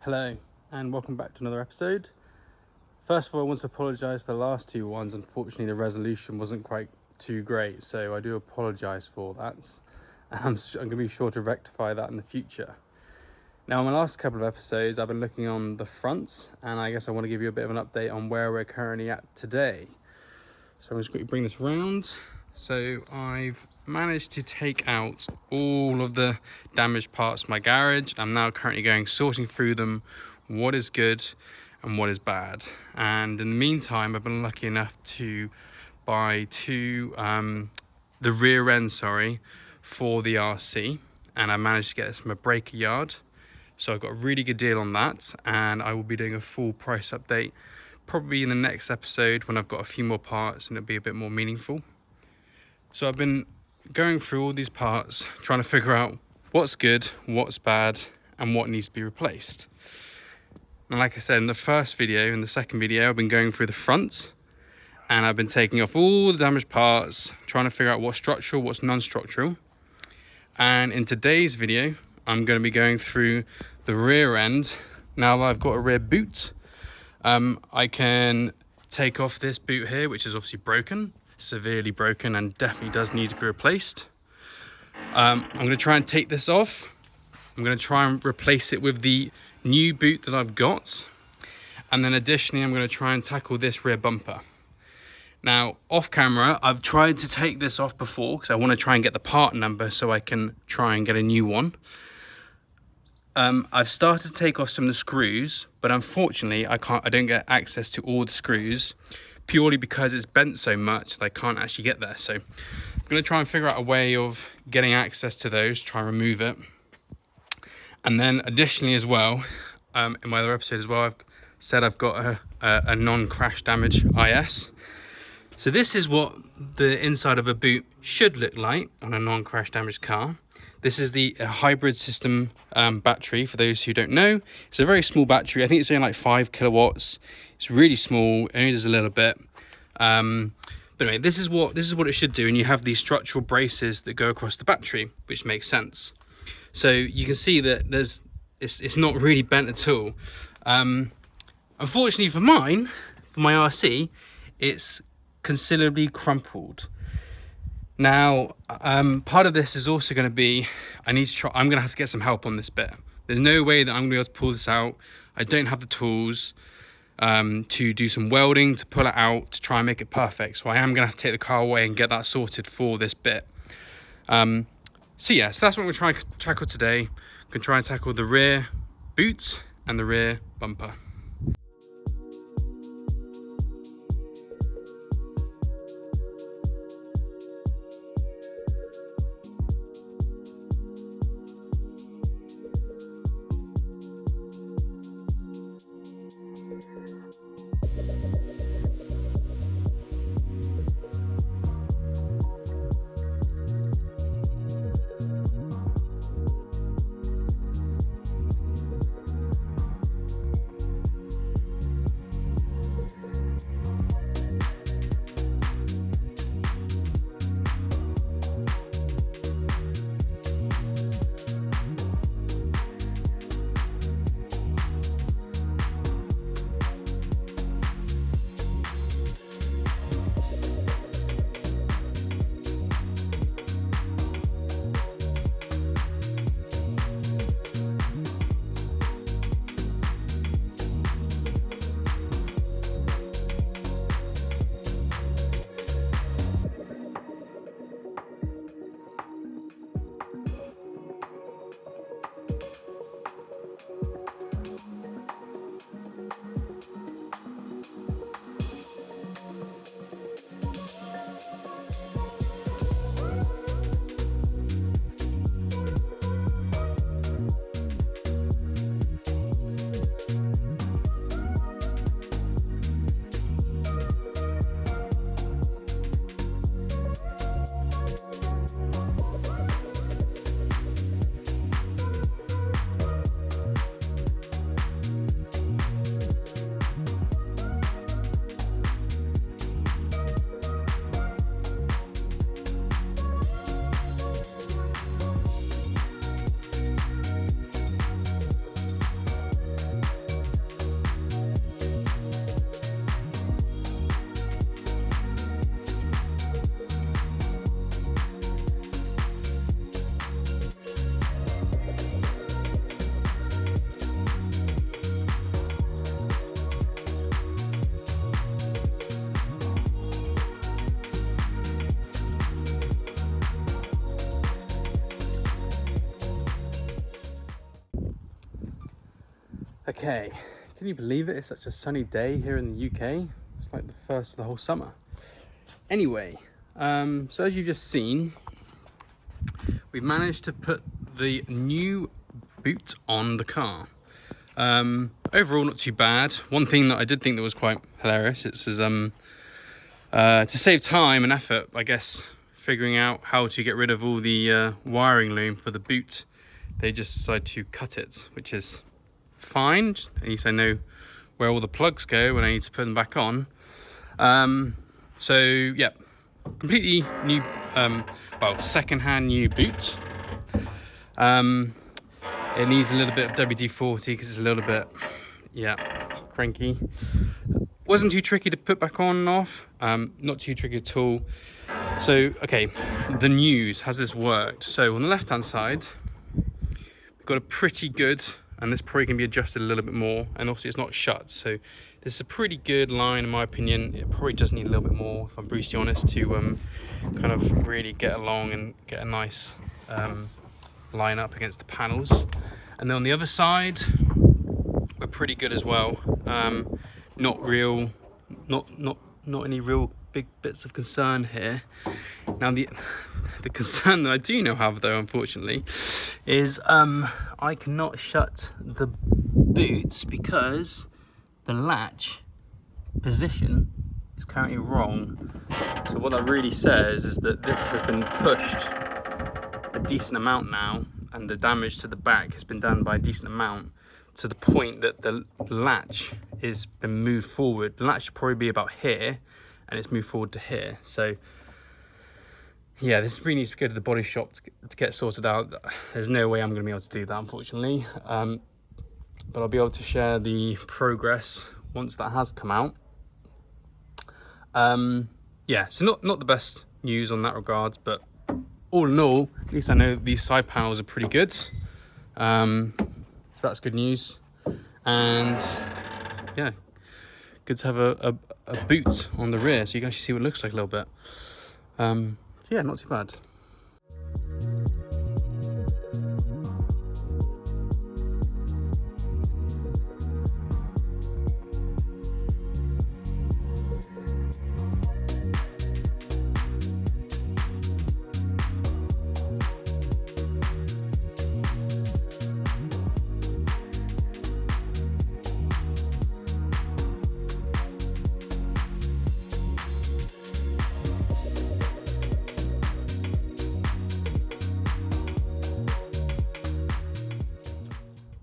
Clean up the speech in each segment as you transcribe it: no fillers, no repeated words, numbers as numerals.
Hello and welcome back to another episode. First of all, I want to apologise for the last two ones. Unfortunately, the resolution wasn't quite too great, so I do apologise for that. And I'm going to be sure to rectify that in the future. Now, in my last couple of episodes, I've been looking on the front, and I guess I want to give you a bit of an update on where we're currently at today. So I'm just going to bring this round. So I've managed to take out all of the damaged parts of my garage. I'm now currently sorting through them, what is good and what is bad. And in the meantime, I've been lucky enough to buy the rear end, for the RC. And I managed to get this from a breaker yard. So I got a really good deal on that, and I will be doing a full price update probably in the next episode when I've got a few more parts and it'll be a bit more meaningful. So I've been going through all these parts, trying to figure out what's good, what's bad, and what needs to be replaced. And like I said, in the first video and the second video, I've been going through the front, and I've been taking off all the damaged parts, trying to figure out what's structural, what's non-structural. And in today's video, I'm going to be going through the rear end. Now that I've got a rear boot, I can take off this boot here, which is obviously broken. Severely broken and definitely does need to be replaced. I'm going to try and take this off. I'm going to try and replace it with the new boot that I've got, and then additionally I'm going to try and tackle this rear bumper. Now off camera I've tried to take this off before because I want to try and get the part number so I can try and get a new one. I've started to take off some of the screws, but unfortunately I don't get access to all the screws, purely because it's bent so much that I can't actually get there. So I'm going to try and figure out a way of getting access to those, try and remove it. And then additionally as well, in my other episode as well, I've said I've got a non-crash damage IS. So this is what the inside of a boot should look like on a non-crash damaged car. This is the hybrid system battery, for those who don't know. It's a very small battery. I think it's only like 5 kilowatts. It's really small, it only does a little bit. But anyway, this is what it should do. And you have these structural braces that go across the battery, which makes sense. So you can see that it's not really bent at all. Unfortunately for my RC, it's considerably crumpled. Now, part of this is also going to be, I'm going to have to get some help on this bit. There's no way that I'm going to be able to pull this out. I don't have the tools to do some welding, to pull it out, to try and make it perfect. So I am going to have to take the car away and get that sorted for this bit. So that's what we're trying to tackle today. I'm going to try and tackle the rear boot and the rear bumper. Okay, can you believe it? It's such a sunny day here in the UK. It's like the first of the whole summer. Anyway, so as you've just seen, we've managed to put the new boot on the car. Overall, not too bad. One thing that I did think that was quite hilarious, to save time and effort, I guess, figuring out how to get rid of all the wiring loom for the boot, they just decided to cut it, which is fine. At least I know where all the plugs go when I need to put them back on. So yeah, completely new, well, second-hand new boot. It needs a little bit of WD-40 because it's a little bit, yeah, cranky. Wasn't too tricky to put back on and off, not too tricky at all. So, okay, the news, has this worked? So on the left-hand side, we've got a pretty good, and this probably can be adjusted a little bit more, and obviously it's not shut, so this is a pretty good line in my opinion. It probably does need a little bit more, if I'm brutally honest, to kind of really get along and get a nice line up against the panels. And then on the other side, we're pretty good as well. Not any real big bits of concern here. Now the concern that I do now have though, unfortunately, is I cannot shut the boots because the latch position is currently wrong. So what that really says is that this has been pushed a decent amount now, and the damage to the back has been done by a decent amount, to the point that the latch is been moved forward. The latch should probably be about here, and it's moved forward to here. So yeah, this really needs to go to the body shop to get sorted out. There's no way I'm going to be able to do that, unfortunately. But I'll be able to share the progress once that has come out. Yeah, so not the best news on that regard, but all in all, at least I know these side panels are pretty good. So that's good news. And yeah, good to have a boot on the rear so you can actually see what it looks like a little bit. So yeah, not too bad.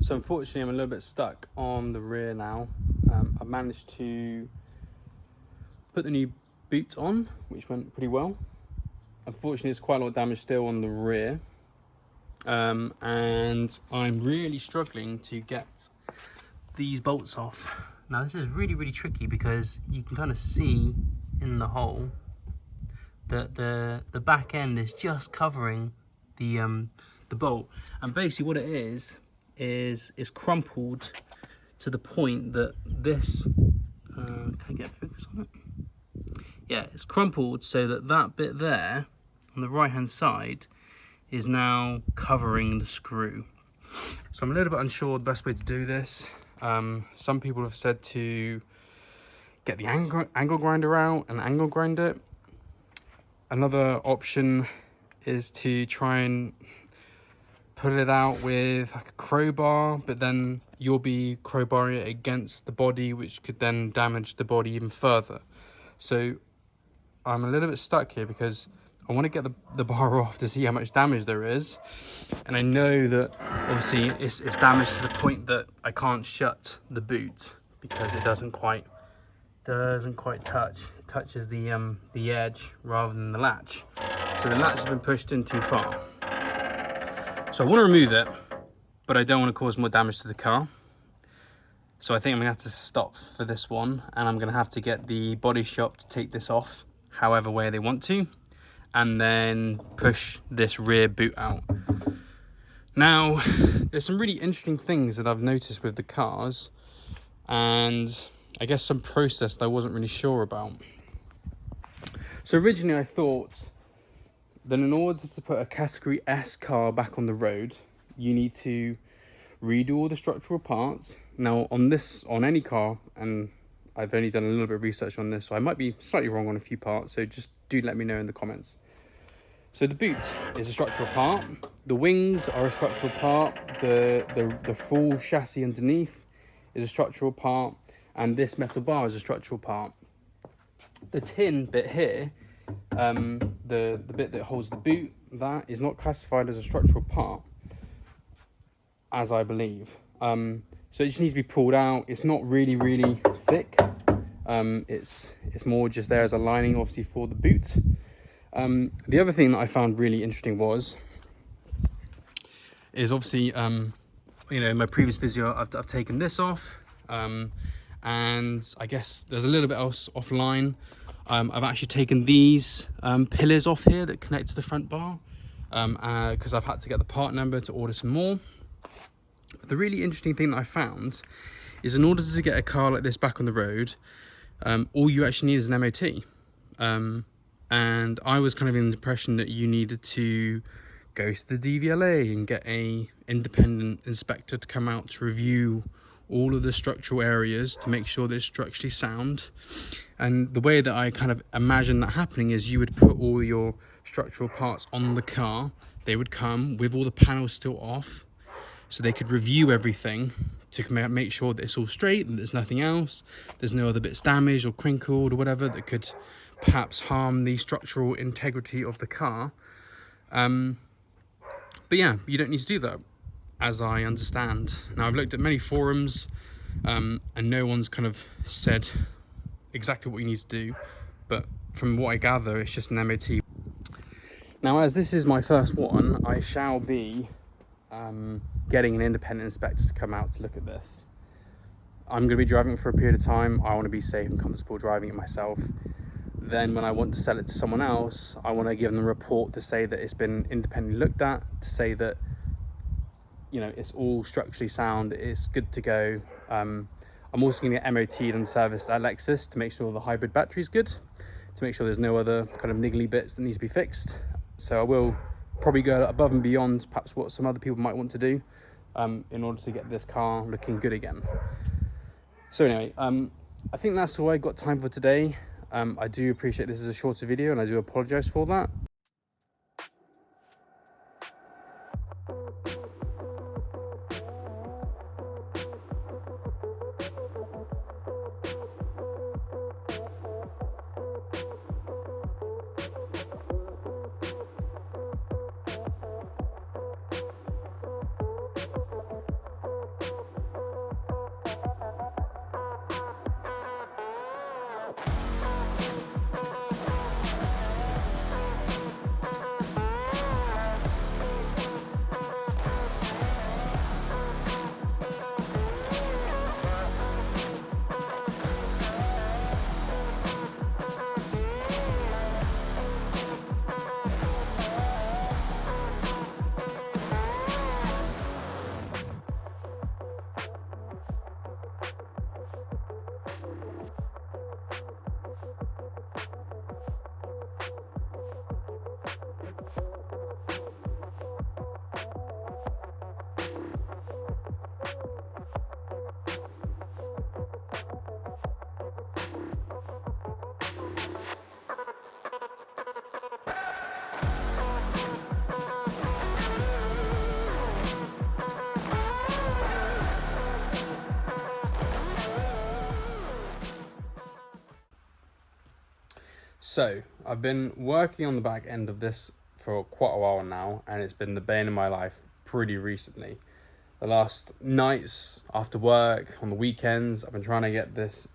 So unfortunately, I'm a little bit stuck on the rear now. I've managed to put the new boot on, which went pretty well. Unfortunately, there's quite a lot of damage still on the rear. And I'm really struggling to get these bolts off. Now this is really, really tricky because you can kind of see in the hole that the back end is just covering the bolt. And basically what it is crumpled to the point that this, can I get focus on it? Yeah, it's crumpled so that bit there on the right hand side is now covering the screw. So I'm a little bit unsure the best way to do this. Some people have said to get the angle grinder out and angle grind it. Another option is to try and put it out with like a crowbar, but then you'll be crowbarring it against the body, which could then damage the body even further. So I'm a little bit stuck here because I want to get the bar off to see how much damage there is. And I know that obviously it's damaged to the point that I can't shut the boot because it doesn't quite touch. It touches the edge rather than the latch. So the latch has been pushed in too far. So I want to remove it, but I don't want to cause more damage to the car. So I think I'm going to have to stop for this one, and I'm going to have to get the body shop to take this off however way they want to, and then push this rear boot out. Now, there's some really interesting things that I've noticed with the cars, and I guess some process that I wasn't really sure about. So originally I thought that in order to put a category S car back on the road, you need to redo all the structural parts. Now on any car, and I've only done a little bit of research on this, so I might be slightly wrong on a few parts, so just do let me know in the comments. So the boot is a structural part, the wings are a structural part, the full chassis underneath is a structural part, and this metal bar is a structural part. The tin bit here, the bit that holds the boot, that is not classified as a structural part, as I believe. So it just needs to be pulled out. It's not really thick. It's more just there as a lining, obviously, for the boot. The other thing that I found really interesting is obviously, you know, in my previous video, I've taken this off, and I guess there's a little bit else offline. I've actually taken these pillars off here that connect to the front bar, because I've had to get the part number to order some more. But the really interesting thing that I found is, in order to get a car like this back on the road, all you actually need is an MOT. And I was kind of in the impression that you needed to go to the DVLA and get a independent inspector to come out to review all of the structural areas to make sure they're structurally sound. And the way that I kind of imagine that happening is you would put all your structural parts on the car. They would come with all the panels still off, so they could review everything to make sure that it's all straight and there's nothing else. There's no other bits damaged or crinkled or whatever that could perhaps harm the structural integrity of the car. But yeah, you don't need to do that, as I understand. Now, I've looked at many forums, and no one's kind of said exactly what you need to do, but from what I gather, it's just an MOT. Now, as this is my first one, I shall be getting an independent inspector to come out to look at this. I'm going to be driving it for a period of time. I want to be safe and comfortable driving it myself. Then when I want to sell it to someone else, I want to give them a report to say that it's been independently looked at, to say that, you know, it's all structurally sound, it's good to go. I'm also going to get MOT'd and serviced at Lexus to make sure the hybrid battery is good, to make sure there's no other kind of niggly bits that need to be fixed. So I will probably go above and beyond perhaps what some other people might want to do, in order to get this car looking good again. So anyway, I think that's all I got time for today. I do appreciate this is a shorter video, and I do apologize for that. So I've been working on the back end of this for quite a while now, and it's been the bane of my life pretty recently. The last nights after work, on the weekends, I've been trying to get this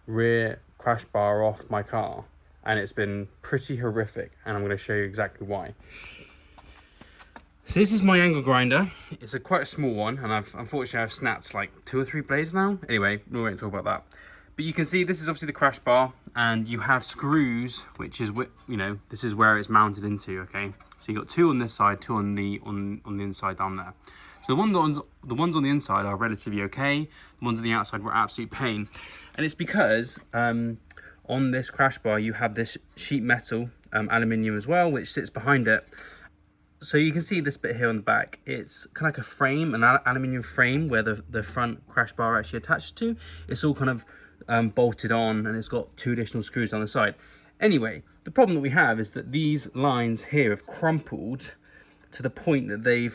rear crash bar off my car, and it's been pretty horrific, and I'm going to show you exactly why. So this is my angle grinder. It's quite a small one, and unfortunately I've snapped like 2 or 3 blades now. Anyway, we won't talk about that. But you can see this is obviously the crash bar, and you have screws, which is, you know, this is where it's mounted into. Okay, so you got 2 on this side, 2 on the inside down there. So the ones on the inside are relatively okay. The ones on the outside were absolute pain, and it's because on this crash bar you have this sheet metal, aluminium as well, which sits behind it. So you can see this bit here on the back. It's kind of like a frame, an aluminium frame where the front crash bar actually attached to. It's all kind of bolted on, and it's got 2 additional screws on the side. Anyway, the problem that we have is that these lines here have crumpled to the point that they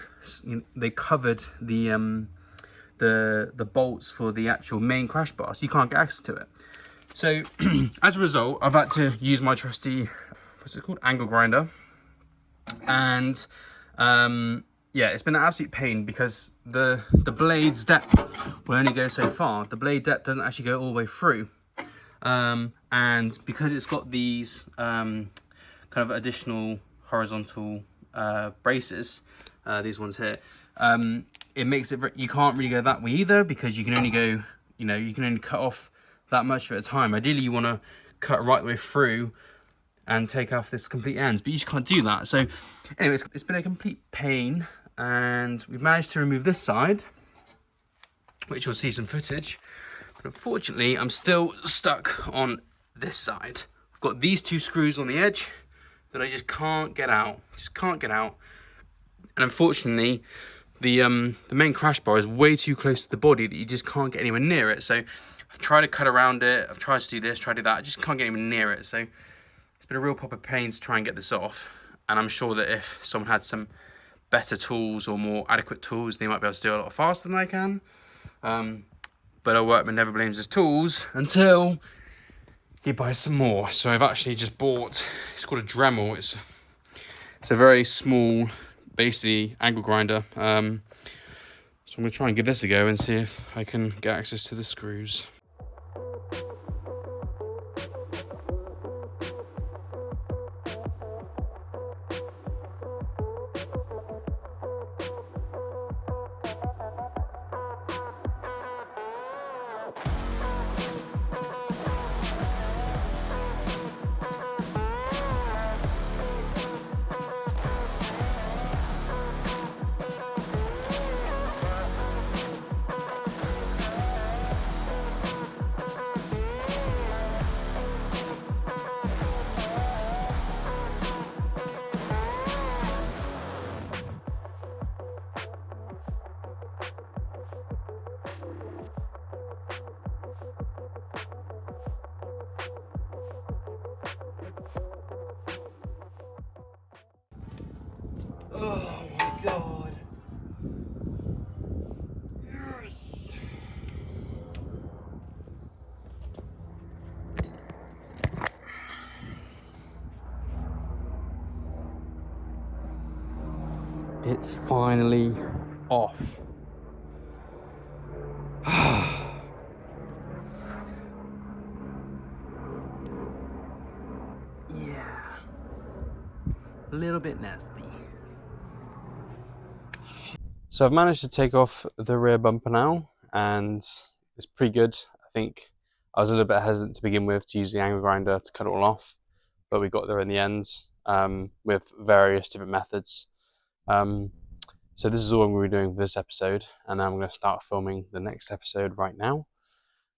covered the bolts for the actual main crash bar, so you can't get access to it. So as a result, I've had to use my trusty, what's it called, angle grinder. And yeah, it's been an absolute pain because the blade's depth will only go so far. The blade depth doesn't actually go all the way through. And because it's got these kind of additional horizontal braces, these ones here, it makes it, you can't really go that way either, because you can only go, you can only cut off that much at a time. Ideally, you want to cut right the way through and take off this complete ends, but you just can't do that. So anyway, it's been a complete pain, and we've managed to remove this side, which you'll see some footage. But unfortunately, I'm still stuck on this side. I've got these 2 screws on the edge that I just can't get out. And unfortunately, the main crash bar is way too close to the body that you just can't get anywhere near it. So I've tried to cut around it. I've tried to do this, tried to do that. I just can't get anywhere near it. So it's been a real proper pain to try and get this off. And I'm sure that if someone had some better tools or more adequate tools, they might be able to do it a lot faster than I can. But a workman never blames his tools until he buys some more. So I've actually just bought, it's called a Dremel. It's a very small, basically, angle grinder. So I'm going to try and give this a go and see if I can get access to the screws. Oh my god. Yes. It's finally off. Yeah. A little bit nasty. So I've managed to take off the rear bumper now, and it's pretty good. I think I was a little bit hesitant to begin with to use the angle grinder to cut it all off, but we got there in the end with various different methods. So this is all I'm going to be doing for this episode, and I'm going to start filming the next episode right now.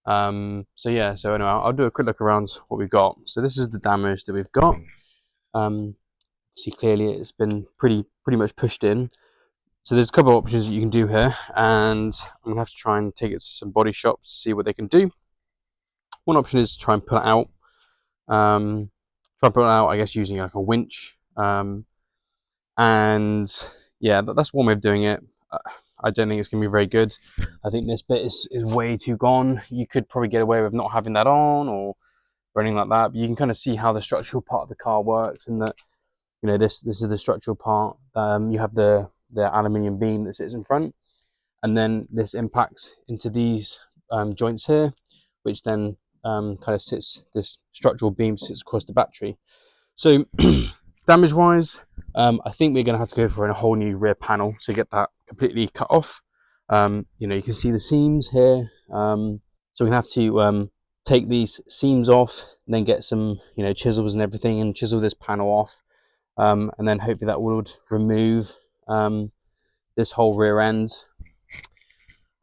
So anyway, I'll do a quick look around what we've got. So this is the damage that we've got. See, clearly it's been pretty much pushed in. So there's a couple of options that you can do here, and I'm going to have to try and take it to some body shops to see what they can do. One option is to try and pull it out. I guess, using like a winch. And yeah, that's one way of doing it. I don't think it's going to be very good. I think this bit is way too gone. You could probably get away with not having that on or anything like that. But you can kind of see how the structural part of the car works, and that, this is the structural part. You have the aluminium beam that sits in front, and then this impacts into these joints here, which then kind of this structural beam sits across the battery. So damage wise, I think we're going to have to go for a whole new rear panel to get that completely cut off. You can see the seams here, so we're going to have to take these seams off, and then get some chisels and everything, and chisel this panel off, and then hopefully that would remove this whole rear end.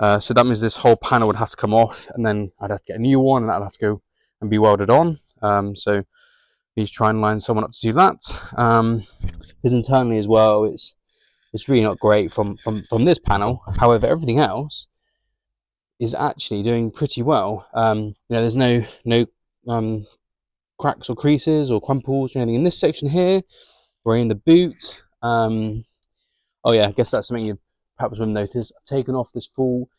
So that means this whole panel would have to come off, and then I'd have to get a new one, and that would have to go and be welded on. So I need to try and line someone up to do that. Because internally as well, it's it's really not great from this panel. However, everything else is actually doing pretty well. There's no cracks or creases or crumples or anything in this section here or in the boot. Oh yeah, I guess that's something you perhaps wouldn't notice. I've taken off this full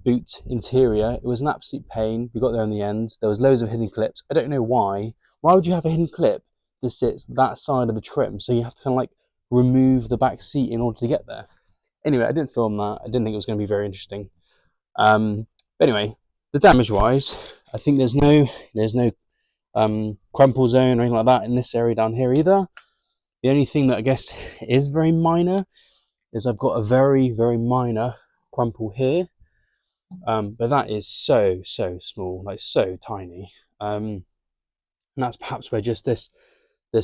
boot interior. It was an absolute pain. We got there in the end. There was loads of hidden clips. I don't know why. Why would you have a hidden clip that sits that side of the trim? So you have to kind of like remove the back seat in order to get there. Anyway, I didn't film that. I didn't think it was going to be very interesting. But anyway, the damage wise, I think there's no crumple zone or anything like that in this area down here either. The only thing that I guess is very minor is I've got a very, very minor crumple here. But that is so small, like so tiny. And that's perhaps where just this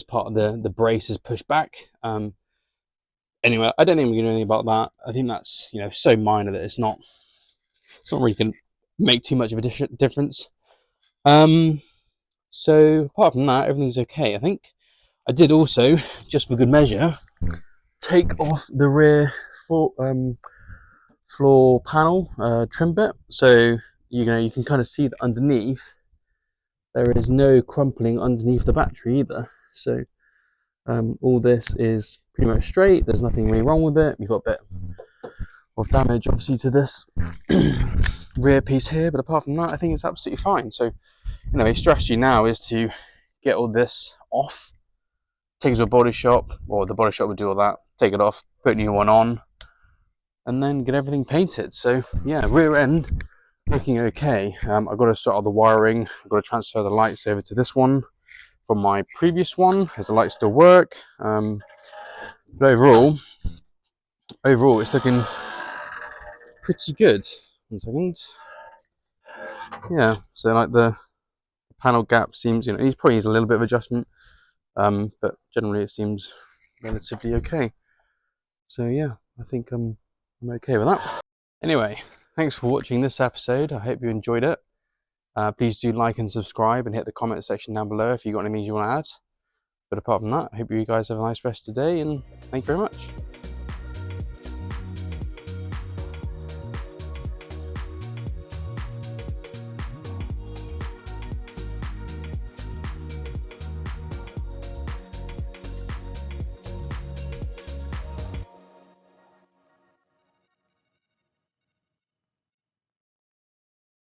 part of the brace is pushed back. Anyway, I don't think we're going to do anything about that. I think that's so minor that it's not really going to make too much of a difference. So apart from that, everything's okay. I think I did also, just for good measure, take off the rear floor panel trim bit, so you can kind of see that underneath there is no crumpling underneath the battery either. So all this is pretty much straight. There's nothing really wrong with it. We've got a bit of damage obviously to this rear piece here, but apart from that, I think it's absolutely fine. So a strategy now is to get all this off, take it to a body shop, or the body shop would do all that, take it off, put a new one on, and then get everything painted. So yeah, rear end looking okay. I've got to sort out the wiring. I've got to transfer the lights over to this one from my previous one, as the lights still work. But overall it's looking pretty good. 1 second. Yeah, so like the panel gap seems, it probably needs a little bit of adjustment, but generally it seems relatively okay. So yeah, I think I'm okay with that. Anyway, thanks for watching this episode. I hope you enjoyed it. Please do like and subscribe and hit the comment section down below if you've got anything you want to add. But apart from that, I hope you guys have a nice rest of the day, and thank you very much.